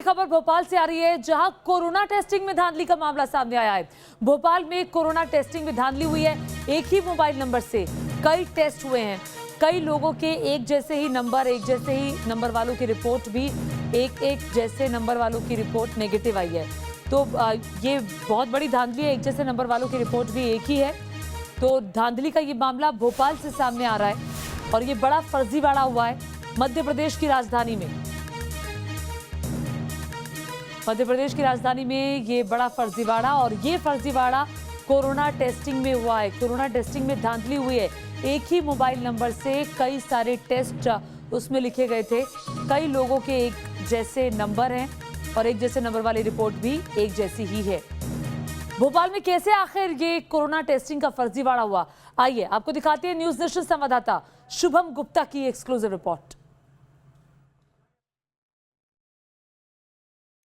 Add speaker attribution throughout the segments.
Speaker 1: खबर भोपाल से आ रही है, जहां कोरोना टेस्टिंग में धांधली का मामला सामने आया है। भोपाल में कोरोना टेस्टिंग में धांधली हुई है। एक ही मोबाइल नंबर से कई टेस्ट हुए हैं। कई लोगों के एक जैसे ही नंबर वालों की रिपोर्ट भी एक जैसे नंबर वालों की रिपोर्ट नेगेटिव आई है। तो ये बहुत बड़ी धांधली है। एक जैसे नंबर वालों की रिपोर्ट भी एक ही है। तो धांधली का ये मामला भोपाल से सामने आ रहा है और ये बड़ा फर्जीवाड़ा हुआ है मध्य प्रदेश की राजधानी में। मध्य प्रदेश की राजधानी में ये बड़ा फर्जीवाड़ा, और ये फर्जीवाड़ा कोरोना टेस्टिंग में हुआ है। कोरोना टेस्टिंग में धांधली हुई है। एक ही मोबाइल नंबर से कई सारे टेस्ट उसमें लिखे गए थे। कई लोगों के एक जैसे नंबर हैं और एक जैसे नंबर वाली रिपोर्ट भी एक जैसी ही है। भोपाल में कैसे आखिर ये कोरोना टेस्टिंग का फर्जीवाड़ा हुआ, आइए आपको दिखाते हैं न्यूज नेशन संवाददाता शुभम गुप्ता की एक्सक्लूसिव रिपोर्ट।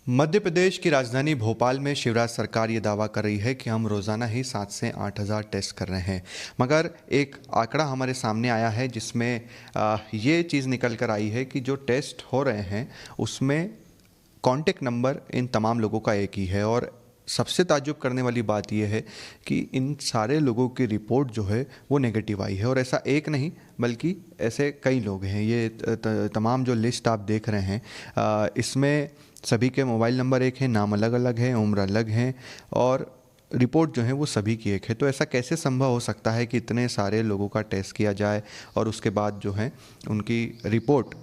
Speaker 2: मध्य प्रदेश की राजधानी भोपाल में शिवराज सरकार ये दावा कर रही है कि हम रोज़ाना ही 7 से 8 हज़ार टेस्ट कर रहे हैं, मगर एक आंकड़ा हमारे सामने आया है जिसमें ये चीज़ निकल कर आई है कि जो टेस्ट हो रहे हैं उसमें कॉन्टेक्ट नंबर इन तमाम लोगों का एक ही है। और सबसे ताज्जुब करने वाली बात यह है कि इन सारे लोगों की रिपोर्ट जो है वो नेगेटिव आई है। और ऐसा एक नहीं बल्कि ऐसे कई लोग हैं। ये तमाम जो लिस्ट आप देख रहे हैं इसमें सभी के मोबाइल नंबर एक हैं, नाम अलग अलग है, उम्र अलग हैं और रिपोर्ट जो है वो सभी की एक है। तो ऐसा कैसे संभव हो सकता है कि इतने सारे लोगों का टेस्ट किया जाए और उसके बाद जो है उनकी रिपोर्ट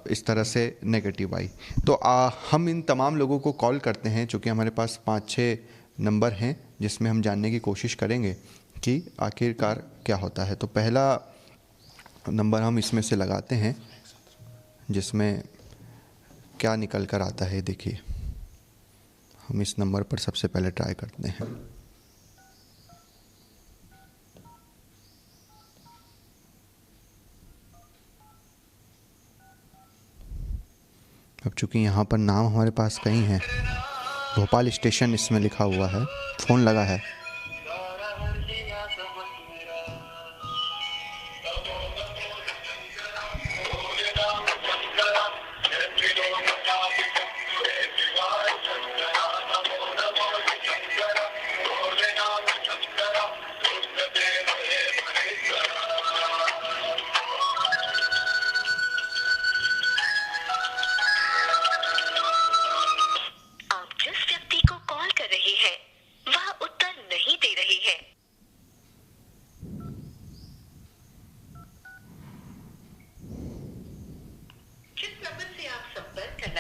Speaker 2: इस तरह से नेगेटिव आई। तो हम इन तमाम लोगों को कॉल करते हैं, चूँकि हमारे पास 5-6 नंबर हैं जिसमें हम जानने की कोशिश करेंगे कि आखिरकार क्या होता है। तो पहला नंबर हम इसमें से लगाते हैं जिसमें क्या निकल कर आता है। देखिए, हम इस नंबर पर सबसे पहले ट्राई करते हैं। अब चूंकि यहाँ पर नाम हमारे पास कई हैं, भोपाल स्टेशन इसमें लिखा हुआ है, फ़ोन लगा है।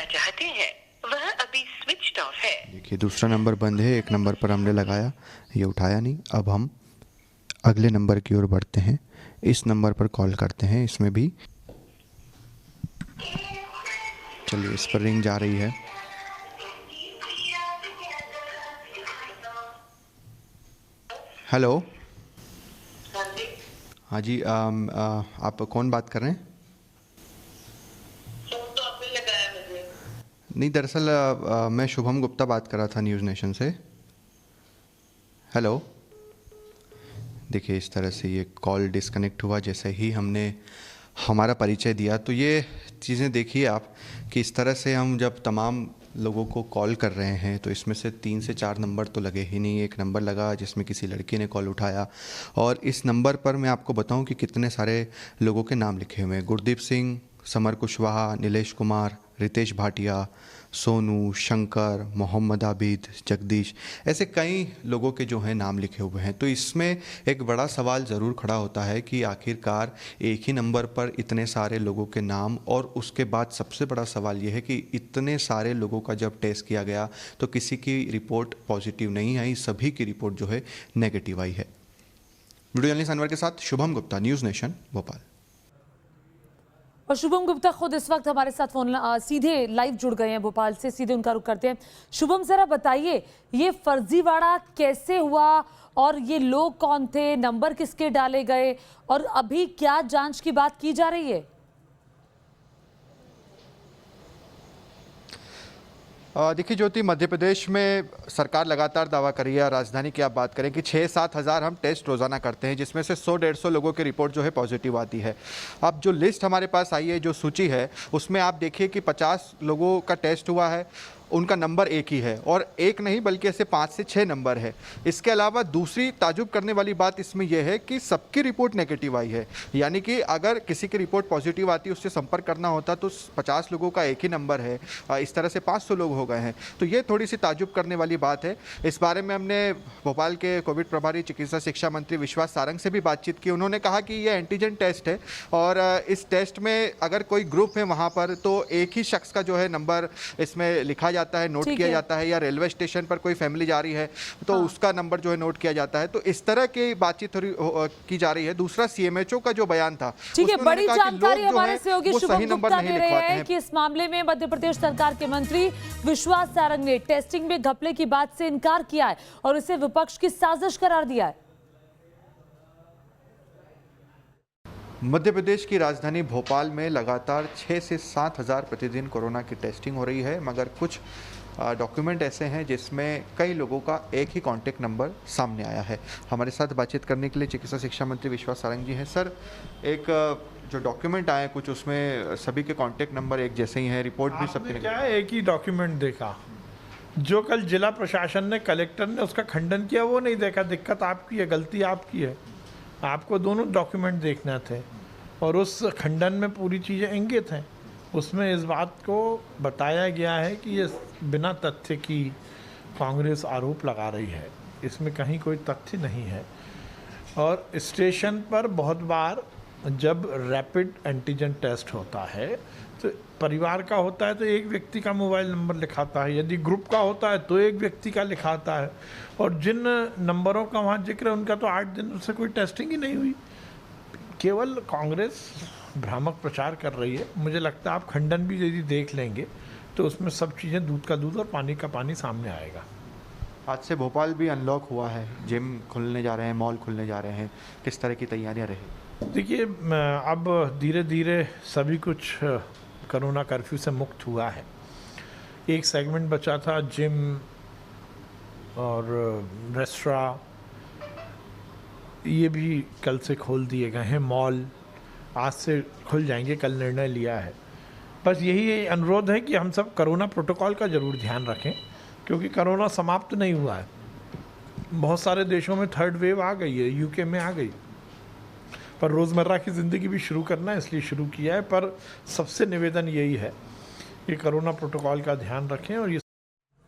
Speaker 3: चाहते हैं वह अभी स्विच्ड ऑफ है।
Speaker 2: देखिए, दूसरा नंबर बंद है। एक नंबर पर हमने लगाया, ये उठाया नहीं। अब हम अगले नंबर की ओर बढ़ते हैं, इस नंबर पर कॉल करते हैं। इसमें भी चलिए, इस पर रिंग जा रही है। हेलो, हाँ जी, आप कौन बात कर रहे हैं? नहीं, दरअसल मैं शुभम गुप्ता बात कर रहा था न्यूज़ नेशन से। हेलो, देखिए, इस तरह से ये कॉल डिस्कनेक्ट हुआ जैसे ही हमने हमारा परिचय दिया। तो ये चीज़ें देखिए आप कि इस तरह से हम जब तमाम लोगों को कॉल कर रहे हैं तो इसमें से 3 से 4 नंबर तो लगे ही नहीं। एक नंबर लगा जिसमें किसी लड़की ने कॉल उठाया, और इस नंबर पर मैं आपको बताऊं कि कितने सारे लोगों के नाम लिखे हुए हैं। गुरदीप सिंह, समर कुशवाहा, नीलेश कुमार, रितेश भाटिया, सोनू, शंकर, मोहम्मद आबिद, जगदीश, ऐसे कई लोगों के जो हैं नाम लिखे हुए हैं। तो इसमें एक बड़ा सवाल ज़रूर खड़ा होता है कि आखिरकार एक ही नंबर पर इतने सारे लोगों के नाम, और उसके बाद सबसे बड़ा सवाल ये है कि इतने सारे लोगों का जब टेस्ट किया गया तो किसी की रिपोर्ट पॉजिटिव नहीं आई, सभी की रिपोर्ट जो है नेगेटिव आई है। वीडियो जर्नलिस्ट अनवर के साथ शुभम गुप्ता, न्यूज़ नेशन, भोपाल।
Speaker 1: और शुभम गुप्ता खुद इस वक्त हमारे साथ फोन सीधे लाइव जुड़ गए हैं भोपाल से। सीधे उनका रुख करते हैं। शुभम, जरा बताइए ये फर्जीवाड़ा कैसे हुआ और ये लोग कौन थे, नंबर किसके डाले गए और अभी क्या जांच की बात की जा रही है?
Speaker 2: देखिए ज्योति, मध्य प्रदेश में सरकार लगातार दावा कर रही है, राजधानी की आप बात करें कि 6-7 हज़ार हम टेस्ट रोज़ाना करते हैं, जिसमें से 100-150 लोगों की रिपोर्ट जो है पॉजिटिव आती है। अब जो लिस्ट हमारे पास आई है, जो सूची है, उसमें आप देखिए कि 50 लोगों का टेस्ट हुआ है, उनका नंबर एक ही है, और एक नहीं बल्कि ऐसे 5 से 6 नंबर है। इसके अलावा दूसरी ताजुब करने वाली बात इसमें यह है कि सबकी रिपोर्ट नेगेटिव आई है, यानी कि अगर किसी की रिपोर्ट पॉजिटिव आती, उससे संपर्क करना होता तो 50 लोगों का एक ही नंबर है, इस तरह से 500 लोग हो गए हैं। तो ये थोड़ी सी ताजुब करने वाली बात है। इस बारे में हमने भोपाल के कोविड प्रभारी चिकित्सा शिक्षा मंत्री विश्वास सारंग से भी बातचीत की। उन्होंने कहा कि ये एंटीजन टेस्ट है, और इस टेस्ट में अगर कोई ग्रुप है वहाँ पर तो एक ही शख्स का जो है नंबर इसमें लिखा जाता है, नोट किया जाता है, या रेलवे स्टेशन पर कोई फैमिली जा रही है तो उसका नंबर जो है नोट किया जाता है। तो इस तरह की बातचीत की जा रही है। दूसरा, सीएमएचओ का जो बयान था,
Speaker 1: ठीक है, बड़ी जानकारी हमारे सहयोगी
Speaker 2: वो
Speaker 1: शुभम
Speaker 2: सही नंबर
Speaker 1: गुप्ता
Speaker 2: नहीं
Speaker 1: दे रहे
Speaker 2: लिखवाते
Speaker 1: हैं कि इस मामले में मध्य प्रदेश सरकार के मंत्री विश्वास सारंग ने टेस्टिंग में घपले की बात से इनकार किया है और इसे विपक्ष की साजिश करार दिया है।
Speaker 2: मध्य प्रदेश की राजधानी भोपाल में लगातार 6 से 7 हज़ार प्रतिदिन कोरोना की टेस्टिंग हो रही है, मगर कुछ डॉक्यूमेंट ऐसे हैं जिसमें कई लोगों का एक ही कॉन्टैक्ट नंबर सामने आया है। हमारे साथ बातचीत करने के लिए चिकित्सा शिक्षा मंत्री विश्वास सारंग जी हैं। सर, एक जो डॉक्यूमेंट आए कुछ, उसमें सभी के कॉन्टैक्ट नंबर एक जैसे ही हैं, रिपोर्ट भी सबके
Speaker 4: क्या है, एक ही डॉक्यूमेंट देखा। जो कल जिला प्रशासन ने, कलेक्टर ने उसका खंडन किया, वो नहीं देखा। दिक्कत आपकी है, गलती आपकी है। आपको दोनों डॉक्यूमेंट देखना थे, और उस खंडन में पूरी चीज़ें इंगित हैं। उसमें इस बात को बताया गया है कि ये बिना तथ्य की कांग्रेस आरोप लगा रही है, इसमें कहीं कोई तथ्य नहीं है। और स्टेशन पर बहुत बार जब रैपिड एंटीजन टेस्ट होता है तो परिवार का होता है तो एक व्यक्ति का मोबाइल नंबर लिखाता है, यदि ग्रुप का होता है तो एक व्यक्ति का लिखाता है, और जिन नंबरों का वहाँ जिक्र है उनका तो 8 दिन से कोई टेस्टिंग ही नहीं हुई। केवल कांग्रेस भ्रामक प्रचार कर रही है। मुझे लगता है आप खंडन भी यदि देख लेंगे तो उसमें सब चीज़ें दूध का दूध और पानी का पानी सामने आएगा।
Speaker 2: आज से भोपाल भी अनलॉक हुआ है, जिम खुलने जा रहे हैं, मॉल खुलने जा रहे हैं, किस तरह की तैयारियां रही?
Speaker 4: देखिए, अब धीरे धीरे सभी कुछ कोरोना कर्फ्यू से मुक्त हुआ है। एक सेगमेंट बचा था, जिम और रेस्टोरेंट, ये भी कल से खोल दिए गए हैं। मॉल आज से खुल जाएंगे, कल निर्णय लिया है। बस यही अनुरोध है कि हम सब कोरोना प्रोटोकॉल का ज़रूर ध्यान रखें, क्योंकि कोरोना समाप्त नहीं हुआ है। बहुत सारे देशों में 3rd वेव आ गई है, यूके में आ गई, पर रोज़मर्रा की ज़िंदगी भी शुरू करना है, इसलिए शुरू किया है। पर सबसे निवेदन यही है कि कोरोना प्रोटोकॉल का ध्यान रखें और ये